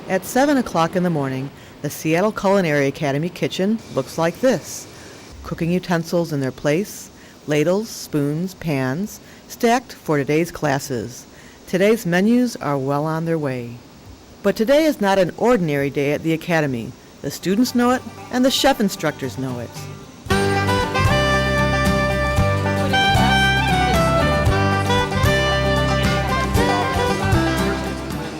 At 7 o'clock in the morning, the Seattle Culinary Academy kitchen looks like this. Cooking utensils in their place, ladles, spoons, pans, stacked for today's classes. Today's menus are well on their way. But today is not an ordinary day at the Academy. The students know it, and the chef instructors know it.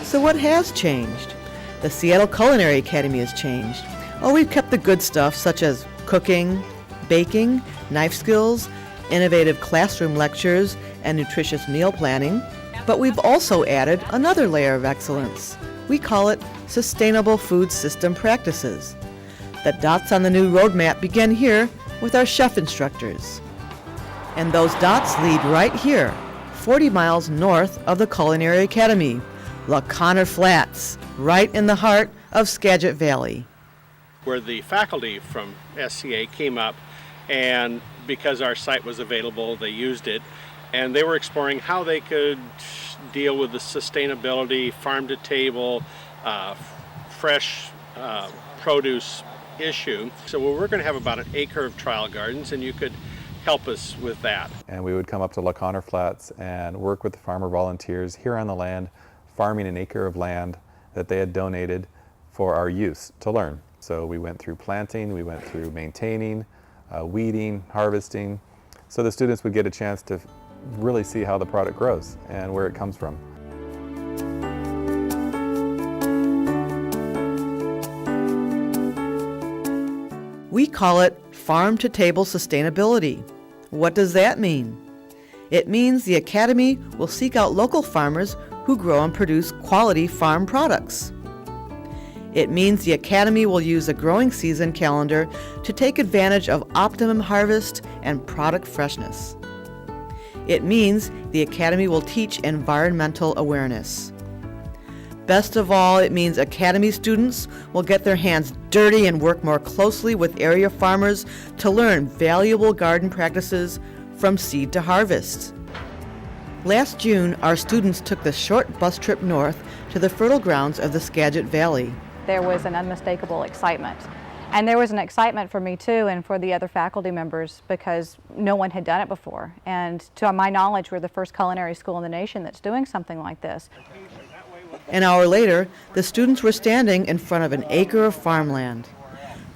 So what has changed? The Seattle Culinary Academy has changed. Oh, we've kept the good stuff such as cooking, baking, knife skills, innovative classroom lectures, and nutritious meal planning. But we've also added another layer of excellence. We call it Sustainable Food System Practices. The dots on the new roadmap begin here with our chef instructors. And those dots lead right here, 40 miles north of the Culinary Academy, LaConner Flats, right in the heart of Skagit Valley. Where the faculty from SCA came up, and because our site was available, they used it, and they were exploring how they could deal with the sustainability, farm to table, fresh produce issue. So we're going to have about an acre of trial gardens, and you could help us with that. And we would come up to LaConner Flats and work with the farmer volunteers here on the land, farming an acre of land that they had donated for our use to learn. So we went through planting, we went through maintaining, weeding, harvesting, so the students would get a chance to really see how the product grows and where it comes from. We call it farm-to-table sustainability. What does that mean? It means the Academy will seek out local farmers who grow and produce quality farm products. It means the Academy will use a growing season calendar to take advantage of optimum harvest and product freshness. It means the Academy will teach environmental awareness. Best of all, it means Academy students will get their hands dirty and work more closely with area farmers to learn valuable garden practices from seed to harvest. Last June, our students took the short bus trip north to the fertile grounds of the Skagit Valley. There was an unmistakable excitement. And there was an excitement for me too, and for the other faculty members, because no one had done it before. And to my knowledge, we're the first culinary school in the nation that's doing something like this. An hour later, the students were standing in front of an acre of farmland.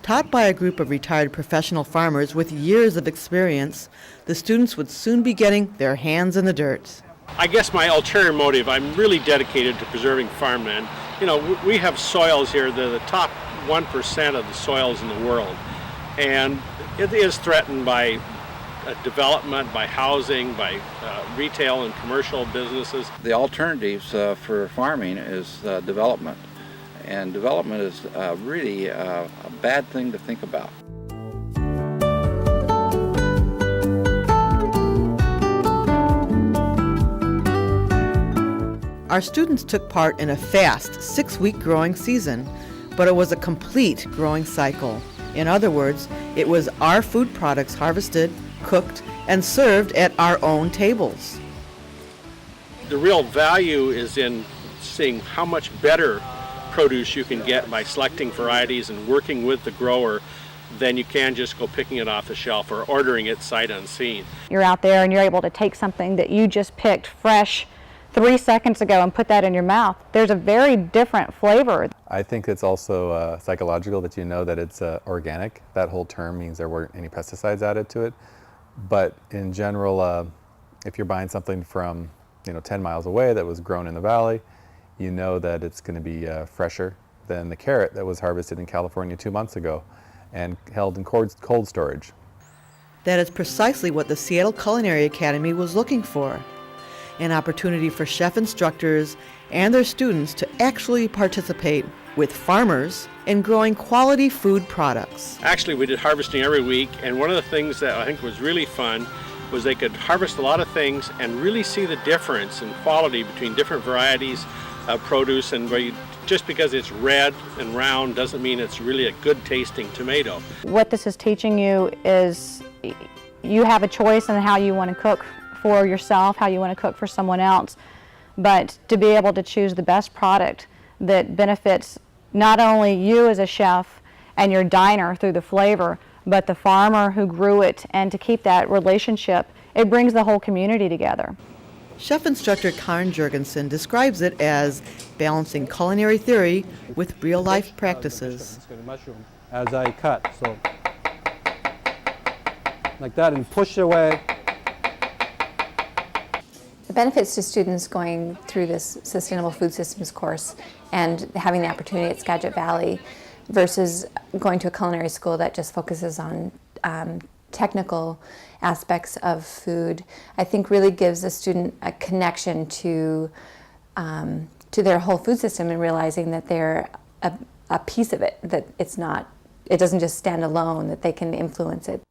Taught by a group of retired professional farmers with years of experience, the students would soon be getting their hands in the dirt. I guess my ulterior motive, I'm really dedicated to preserving farmland. You know, we have soils here, they're the top 1% of the soils in the world. And it is threatened by development, by housing, by retail and commercial businesses. The alternatives for farming is development. And development is really a bad thing to think about. Our students took part in a fast 6-week growing season, but it was a complete growing cycle. In other words, it was our food products harvested, cooked, and served at our own tables. The real value is in seeing how much better produce you can get by selecting varieties and working with the grower than you can just go picking it off the shelf or ordering it sight unseen. You're out there and you're able to take something that you just picked fresh 3 seconds ago and put that in your mouth, there's a very different flavor. I think it's also psychological that you know that it's organic. That whole term means there weren't any pesticides added to it. But in general, if you're buying something from 10 miles away that was grown in the valley, you know that it's going to be fresher than the carrot that was harvested in California 2 months ago and held in cold storage. That is precisely what the Seattle Culinary Academy was looking for. An opportunity for chef instructors and their students to actually participate with farmers in growing quality food products. Actually, we did harvesting every week, and one of the things that I think was really fun was they could harvest a lot of things and really see the difference in quality between different varieties of produce, and just because it's red and round doesn't mean it's really a good tasting tomato. What this is teaching you is you have a choice in how you want to cook for yourself, how you want to cook for someone else, but to be able to choose the best product that benefits not only you as a chef and your diner through the flavor, but the farmer who grew it, and to keep that relationship, it brings the whole community together. Chef instructor Karen Jurgensen describes it as balancing culinary theory with real-life practices. As I cut, so like that, and push it away. The benefits to students going through this Sustainable Food Systems course and having the opportunity at Skagit Valley versus going to a culinary school that just focuses on technical aspects of food, I think really gives a student a connection to their whole food system, and realizing that they're a piece of it, that it doesn't just stand alone, that they can influence it.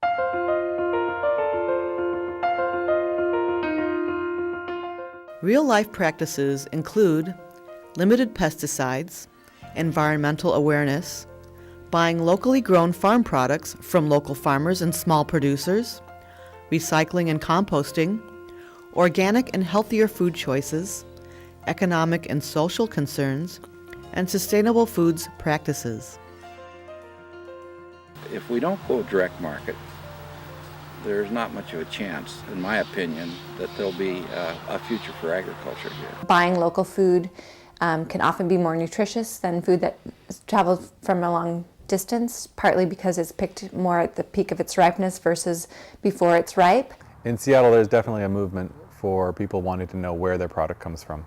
Real-life practices include limited pesticides, environmental awareness, buying locally grown farm products from local farmers and small producers, recycling and composting, organic and healthier food choices, economic and social concerns, and sustainable foods practices. If we don't go direct market, there's not much of a chance, in my opinion, that there'll be a future for agriculture here. Buying local food can often be more nutritious than food that travels from a long distance, partly because it's picked more at the peak of its ripeness versus before it's ripe. In Seattle, there's definitely a movement for people wanting to know where their product comes from.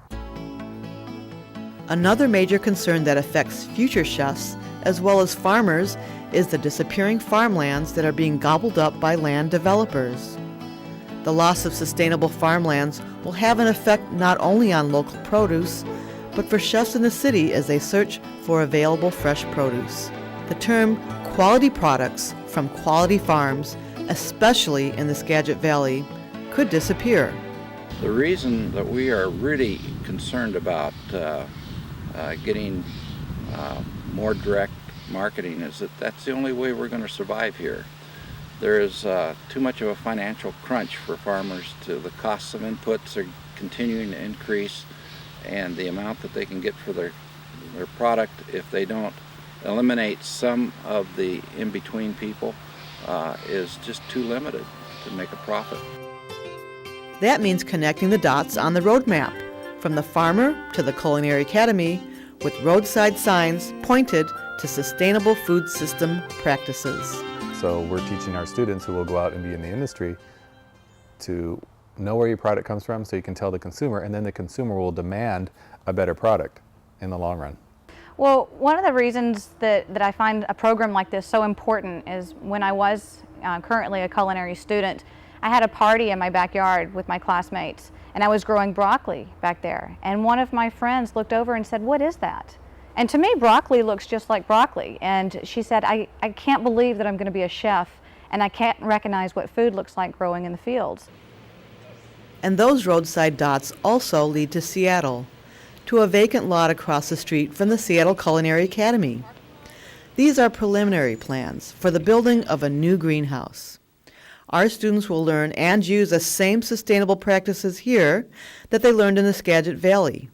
Another major concern that affects future chefs, as well as farmers, is the disappearing farmlands that are being gobbled up by land developers. The loss of sustainable farmlands will have an effect not only on local produce, but for chefs in the city as they search for available fresh produce. The term quality products from quality farms, especially in the Skagit Valley, could disappear. The reason that we are really concerned about getting more direct marketing is that that's the only way we're going to survive here. There is too much of a financial crunch for farmers. The costs of inputs are continuing to increase, and the amount that they can get for their product, if they don't eliminate some of the in-between people, is just too limited to make a profit. That means connecting the dots on the roadmap, from the farmer to the Culinary Academy, with roadside signs pointed to sustainable food system practices. So we're teaching our students who will go out and be in the industry to know where your product comes from so you can tell the consumer, and then the consumer will demand a better product in the long run. Well, one of the reasons that I find a program like this so important is when I was currently a culinary student, I had a party in my backyard with my classmates, and I was growing broccoli back there. And one of my friends looked over and said, "What is that?" And to me, broccoli looks just like broccoli. And she said, I can't believe that I'm going to be a chef and I can't recognize what food looks like growing in the fields. And those roadside dots also lead to Seattle, to a vacant lot across the street from the Seattle Culinary Academy. These are preliminary plans for the building of a new greenhouse. Our students will learn and use the same sustainable practices here that they learned in the Skagit Valley.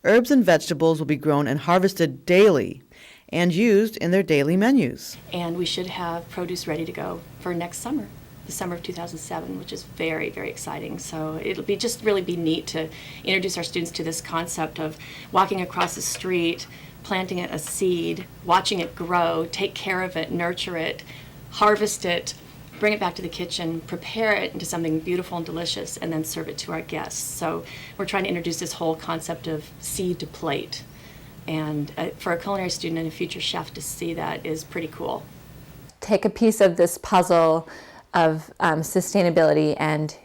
Herbs and vegetables will be grown and harvested daily and used in their daily menus. And we should have produce ready to go for next summer. the summer of 2007, which is very, very exciting. So it'll be just really be neat to introduce our students to this concept of walking across the street, planting a seed, watching it grow, take care of it, nurture it, harvest it, bring it back to the kitchen, prepare it into something beautiful and delicious, and then serve it to our guests. So we're trying to introduce this whole concept of seed to plate. And for a culinary student and a future chef to see that is pretty cool. Take a piece of this puzzle of sustainability and,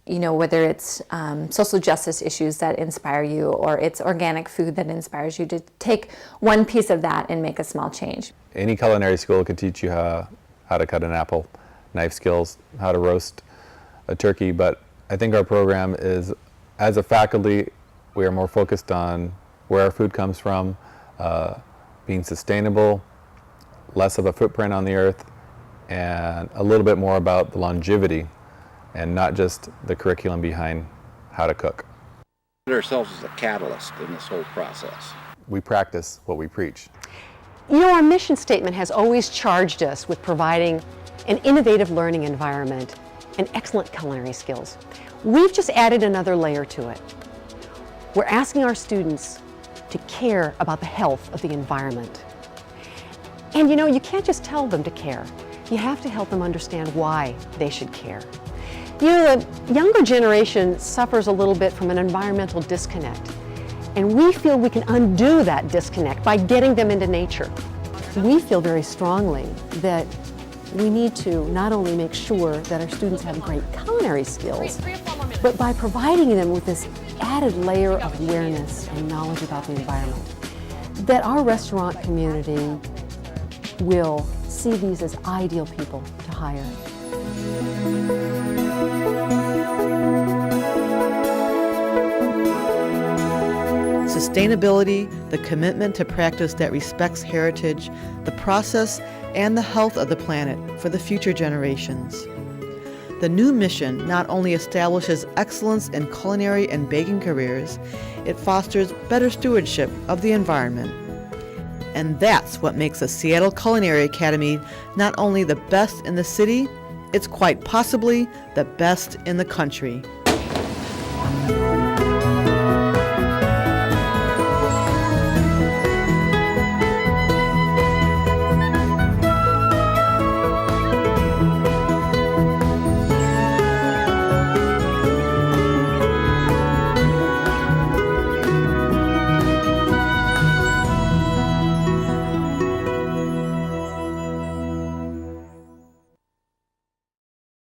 you know, whether it's social justice issues that inspire you or it's organic food that inspires you, to take one piece of that and make a small change. Any culinary school can teach you how to cut an apple, knife skills, how to roast a turkey, but I think our program is, as a faculty, we are more focused on where our food comes from, being sustainable, less of a footprint on the earth, and a little bit more about the longevity and not just the curriculum behind how to cook. We ourselves as a catalyst in this whole process. We practice what we preach. You know, our mission statement has always charged us with providing an innovative learning environment and excellent culinary skills. We've just added another layer to it. We're asking our students to care about the health of the environment. And you know, you can't just tell them to care. You have to help them understand why they should care. You know, the younger generation suffers a little bit from an environmental disconnect. And we feel we can undo that disconnect by getting them into nature. We feel very strongly that we need to not only make sure that our students have great culinary skills, but by providing them with this added layer of awareness and knowledge about the environment, that our restaurant community will see these as ideal people to hire. Sustainability, the commitment to practice that respects heritage, the process, and the health of the planet for the future generations. The new mission not only establishes excellence in culinary and baking careers, it fosters better stewardship of the environment. And that's what makes the Seattle Culinary Academy not only the best in the city, it's quite possibly the best in the country.